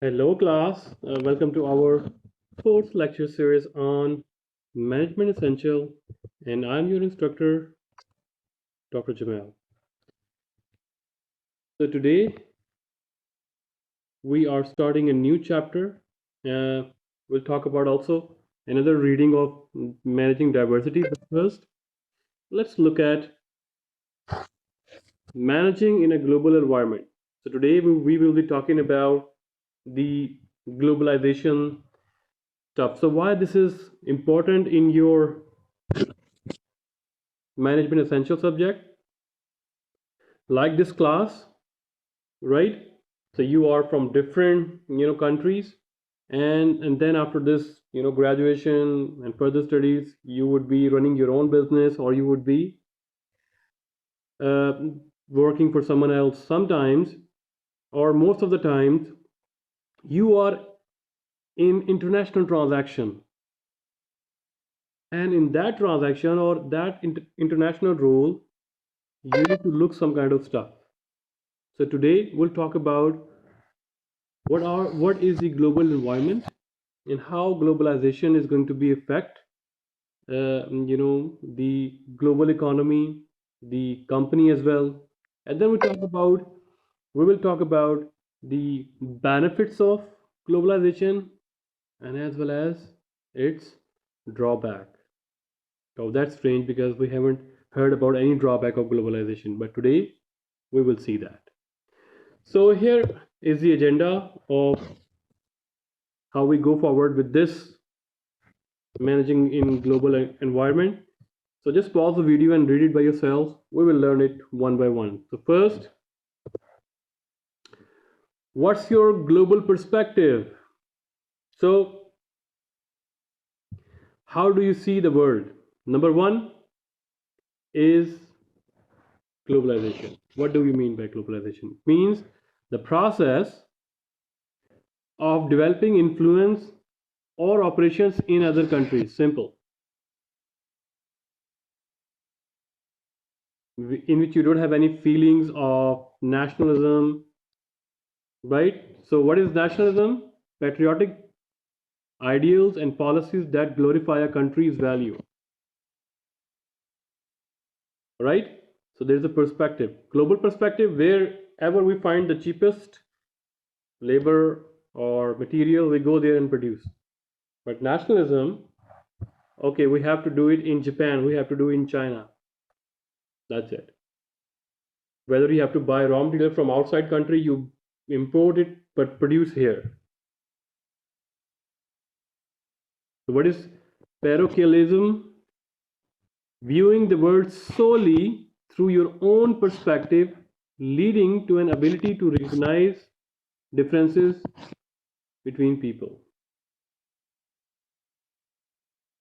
Hello, class. Welcome to our fourth lecture series on Management Essential, and I'm your instructor, Dr. Jamal. So today we are starting a new chapter. We'll talk about also another reading of Managing Diversity. But first, let's look at managing in a global environment. So today we will be talking about the globalization stuff. So why this is important in your management essential subject, like this class, right? So you are from different countries, and then after this graduation and further studies, you would be running your own business, or you would be uh, working for someone else sometimes, or most of the times you are in international transaction, and in that transaction or that international role, you need to look some kind of stuff. So today we'll talk about what is the global environment and how globalization is going to be affect the global economy, the company as well. And then we will talk about the benefits of globalization, and as well as its drawback. Oh, that's strange because we haven't heard about any drawback of globalization, but today we will see that. So here is the agenda of how we go forward with this managing in global environment. So just pause the video and read it by yourself. We will learn it one by one. So first, what's your global perspective? So how do you see the world? Number one is globalization. What do we mean by globalization? It means the process of developing influence or operations in other countries. Simple. In which you don't have any feelings of nationalism, right? So what is nationalism? Patriotic ideals and policies that glorify a country's value, right? So there's a perspective, global perspective, wherever we find the cheapest labor or material, we go there and produce. But nationalism, okay, we have to do it in Japan, we have to do it in China, that's it. Whether you have to buy raw material from outside country, you import it but produce here. So what is parochialism? Viewing the world solely through your own perspective, leading to an ability to recognize differences between people.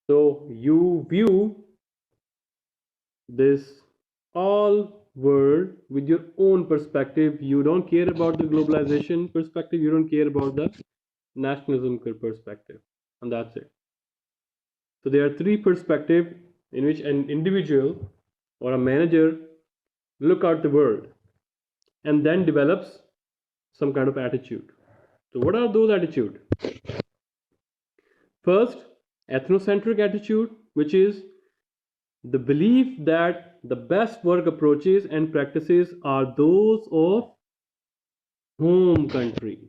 So you view this all world with your own perspective. You don't care about the globalization perspective, you don't care about the nationalism perspective, and that's it. So there are three perspectives in which an individual or a manager look at the world and then develops some kind of attitude. So what are those attitudes? First, ethnocentric attitude, which is the belief that the best work approaches and practices are those of home country.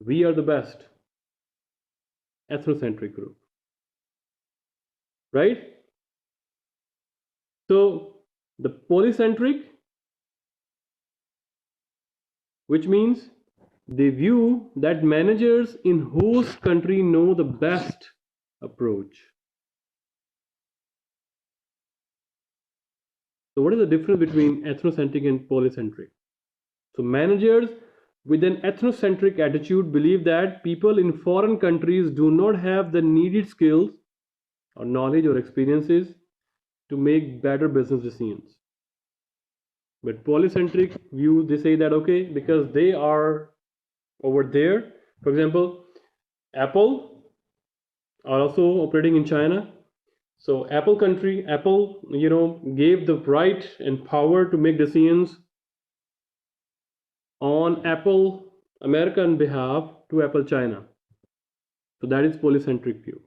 We are the best. Ethnocentric group, right? So the polycentric, which means they view that managers in host country know the best approach. So what is the difference between ethnocentric and polycentric? So managers with an ethnocentric attitude believe that people in foreign countries do not have the needed skills or knowledge or experiences to make better business decisions. But polycentric view, they say that okay, because they are over there. For example, Apple are also operating in China. So Apple, gave the right and power to make decisions on Apple American behalf to Apple China. So that is polycentric view.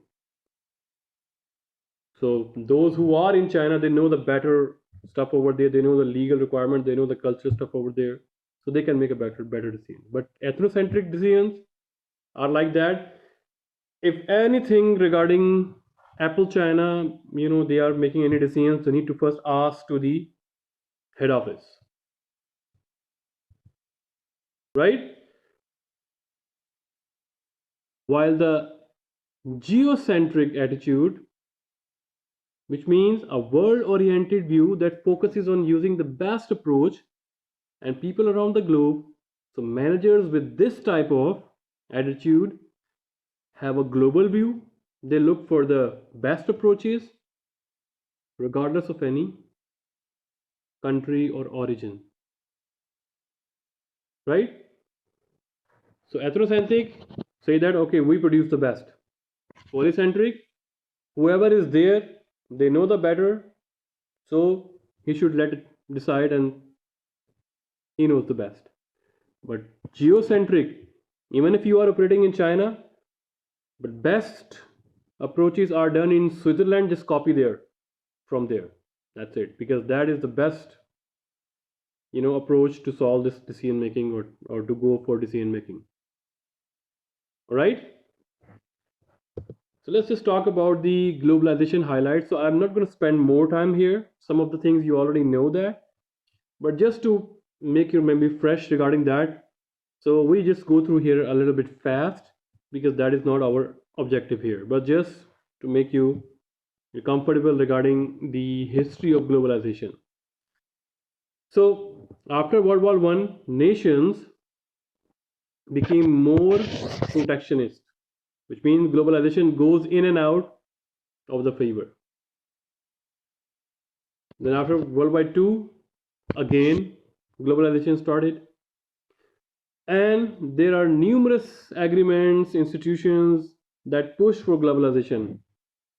So those who are in China, they know the better stuff over there. They know the legal requirements. They know the culture stuff over there. So they can make a better decision. But ethnocentric decisions are like that. If anything regarding Apple China, they are making any decisions, they need to first ask to the head office, right? While the geocentric attitude, which means a world oriented view that focuses on using the best approach and people around the globe. So, managers with this type of attitude have a global view. They look for the best approaches, regardless of any country or origin, right? So, ethnocentric say that okay, we produce the best. Polycentric, whoever is there, they know the better, so he should let it decide and he knows the best. But geocentric, even if you are operating in China, but best approaches are done in Switzerland, just copy there from there. That's it, because that is the best approach to solve this decision making, or to go for decision making. All right. So let's just talk about the globalization highlights. So I'm not going to spend more time here. Some of the things you already know that, but just to make your memory fresh regarding that, so we just go through here a little bit fast because that is not our objective here, but just to make you comfortable regarding the history of globalization. So after World War One, nations became more protectionist, which means globalization goes in and out of the favor. Then after World War II, again globalization started, and there are numerous agreements, institutions that push for globalization.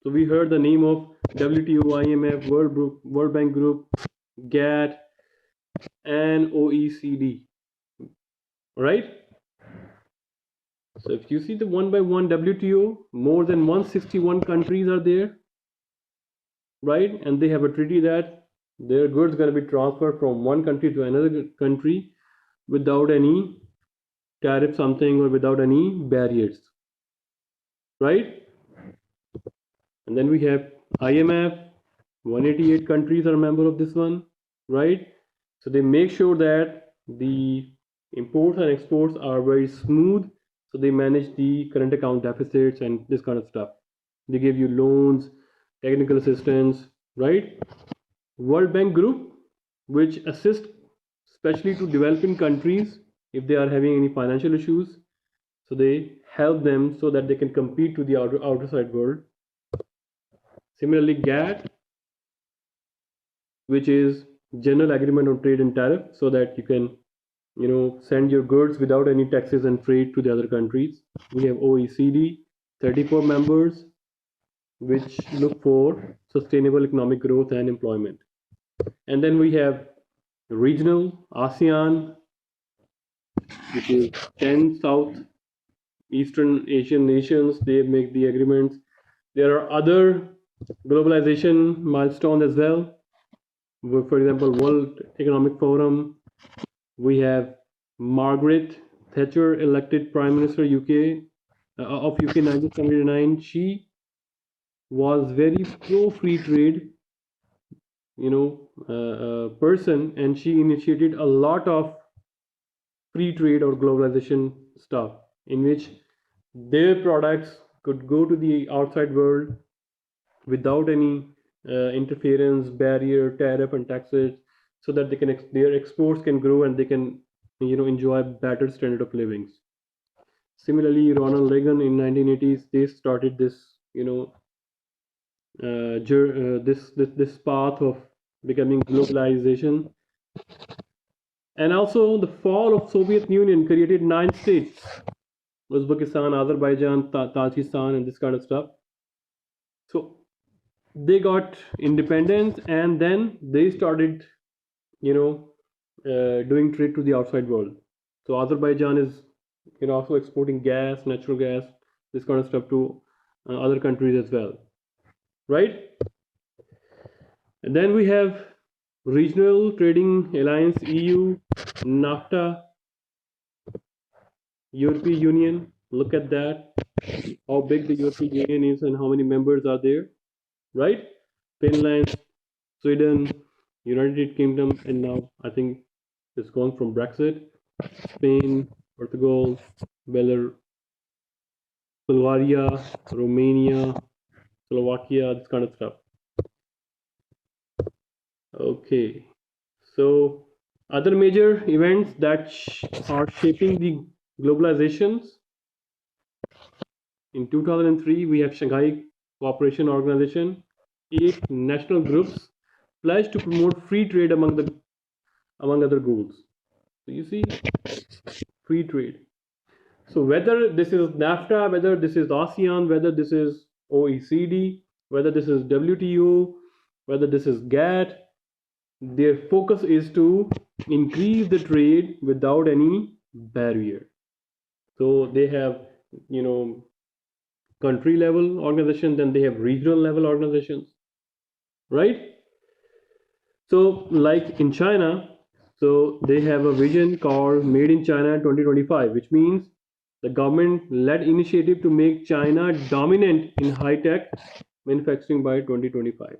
So we heard the name of WTO, IMF, World Bank Group, GATT, and OECD. Right? So if you see the one by one WTO, more than 161 countries are there, right? And they have a treaty that their goods going to be transferred from one country to another country without any tariff something or without any barriers, right? And then we have IMF, 188 countries are a member of this one, right? So they make sure that the imports and exports are very smooth. So they manage the current account deficits and this kind of stuff. They give you loans, technical assistance, right? World Bank Group, which assists especially to developing countries if they are having any financial issues. So they help them so that they can compete to the outside world. Similarly, GATT, which is General Agreement on Trade and Tariff, so that you can send your goods without any taxes and freight to the other countries. We have OECD, 34 members, which look for sustainable economic growth and employment. And then we have regional ASEAN, which is 10 South Eastern Asian nations. They make the agreements. There are other globalization milestones as well. For example, World Economic Forum. We have Margaret Thatcher elected Prime Minister of UK 1979. She was very pro free trade, person, and she initiated a lot of free trade or globalization stuff in which their products could go to the outside world without any interference, barrier, tariff, and taxes, so that their exports can grow and they can enjoy better standard of livings. Similarly, Ronald Reagan in 1980s, they started this this path of becoming globalization. And also the fall of Soviet Union created 9 states: Uzbekistan, Azerbaijan, Tajikistan, and this kind of stuff. So they got independence, and then they started doing trade to the outside world. So Azerbaijan is, also exporting gas, natural gas, this kind of stuff to other countries as well, right? And then we have Regional Trading Alliance (EU), NAFTA, European Union. Look at that, how big the European Union is and how many members are there, right? Finland, Sweden, United Kingdom, and now I think it's gone from Brexit. Spain, Portugal, Bulgaria, Romania, Slovakia, this kind of stuff. Okay, so other major events that are shaping the globalizations. In 2003, we have Shanghai Cooperation Organization. 8 national groups pledged to promote free trade among other goals. So you see, free trade. So whether this is NAFTA, whether this is ASEAN, whether this is OECD, whether this is WTO, whether this is GATT, their focus is to increase the trade without any barrier. So they have, you know, country level organizations, then they have regional level organizations, right? So like in China, so they have a vision called Made in China 2025, which means the government led initiative to make China dominant in high tech manufacturing by 2025.